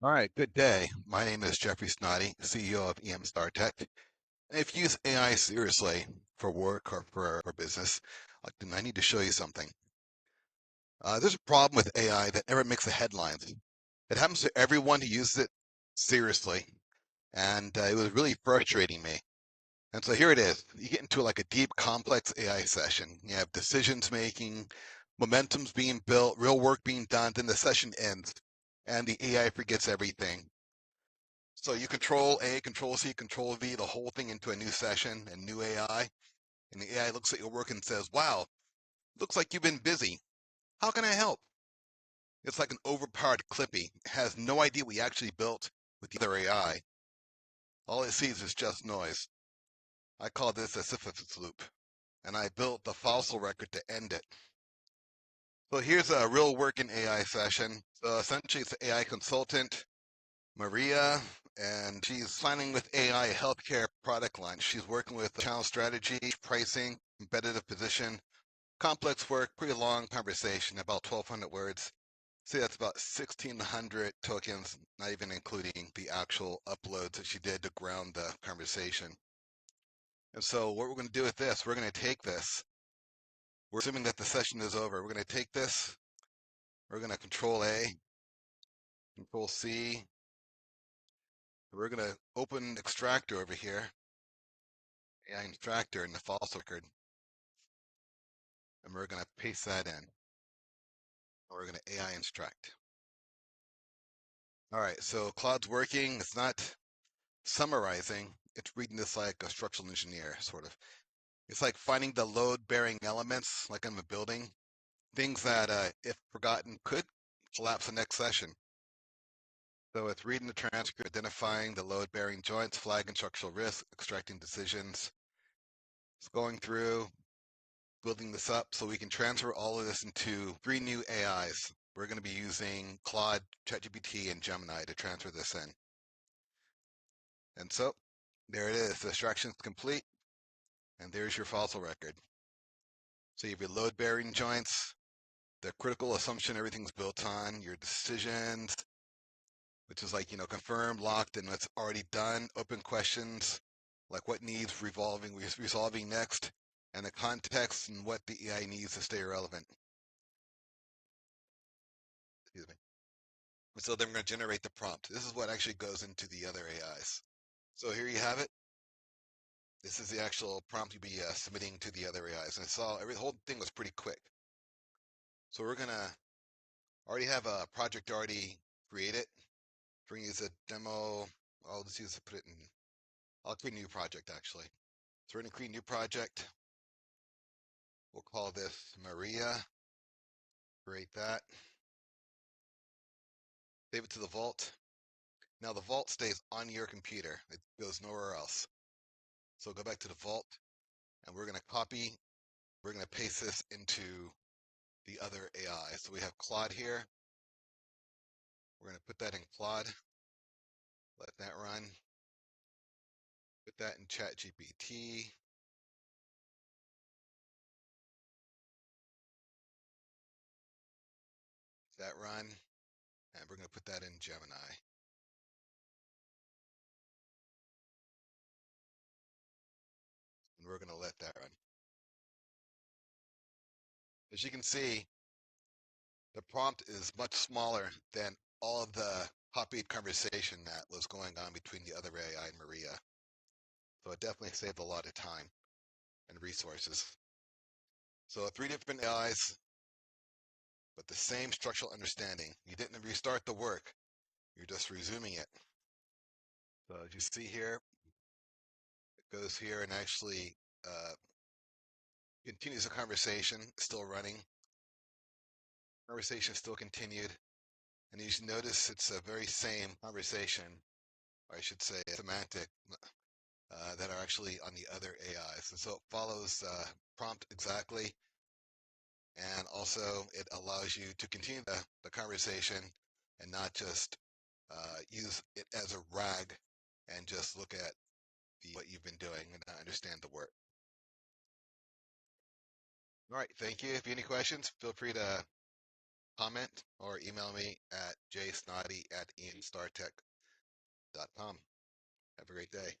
All right, good day. My name is Jeffrey Snoddy, CEO of EM StarTech. And if you use AI seriously for work or for business, then I need to show you something. There's a problem with AI that never makes the headlines. It happens to everyone who uses it seriously, and it was really frustrating me. And so here it is. You get into like a deep, complex AI session. You have decisions making, momentum's being built, real work being done, then the session ends, and the AI forgets everything. So you control A, control C, control V, the whole thing into a new session and new AI. And the AI looks at your work and says, wow, looks like you've been busy. How can I help? It's like an overpowered Clippy. It has no idea what you actually built with the other AI. All it sees is just noise. I call this a Sisyphus Loop. And I built the fossil record to end it. So here's a real working AI session. So essentially it's an AI consultant Maria, and she's planning with AI a healthcare product line. She's working with channel strategy, pricing, competitive position, complex work, pretty long conversation, about 1,200 words. See, that's about 1,600 tokens, not even including the actual uploads that she did to ground the conversation. And so what we're going to do with this, we're going to take this. We're assuming that the session is over. We're going to take this. We're going to control A, control C. We're going to open extractor over here. AI extractor in the fossil record, and we're going to paste that in. We're going to AI extract. All right, so Claude's working. It's not summarizing. It's reading this like a structural engineer, sort of. It's like finding the load-bearing elements, like in a building, things that, if forgotten, could collapse the next session. So it's reading the transcript, identifying the load-bearing joints, flagging structural risk, extracting decisions. It's going through, building this up so we can transfer all of this into 3 new AIs. We're going to be using Claude, ChatGPT, and Gemini to transfer this in. And so there it is. The extraction is complete. And there's your fossil record. So you have your load bearing joints, the critical assumption everything's built on, your decisions, which is like, confirmed, locked, and what's already done, open questions, like what needs resolving next, and the context and what the AI needs to stay relevant. Excuse me. So then we're going to generate the prompt. This is what actually goes into the other AIs. So here you have it. This is the actual prompt you'll be submitting to the other AIs. And I saw the whole thing was pretty quick. So we're going to already have a project already created. We're going to use a demo. I'll just use to put it in. I'll create a new project actually. So we're going to create a new project. We'll call this Maria. Create that. Save it to the vault. Now the vault stays on your computer. It goes nowhere else. So go back to the vault and we're going to copy. We're going to paste this into the other AI. So we have Claude here. We're going to put that in Claude. Let that run. Put that in ChatGPT. That run. And we're going to put that in Gemini. And we're going to let that run. As you can see, the prompt is much smaller than all of the copied conversation that was going on between the other AI and Maria. So it definitely saved a lot of time and resources. So 3 different AIs, but the same structural understanding. You didn't restart the work. You're just resuming it. So as you see here, it goes here and actually continues the conversation, still running. Conversation still continued. And you should notice it's a very same conversation, or I should say semantic, that are actually on the other AIs. And so it follows prompt exactly. And also it allows you to continue the conversation and not just use it as a rag and just look at what you've been doing and not understand the work. All right, thank you. If you have any questions, feel free to comment or email me at jsnoddy@emstartech.com. Have a great day.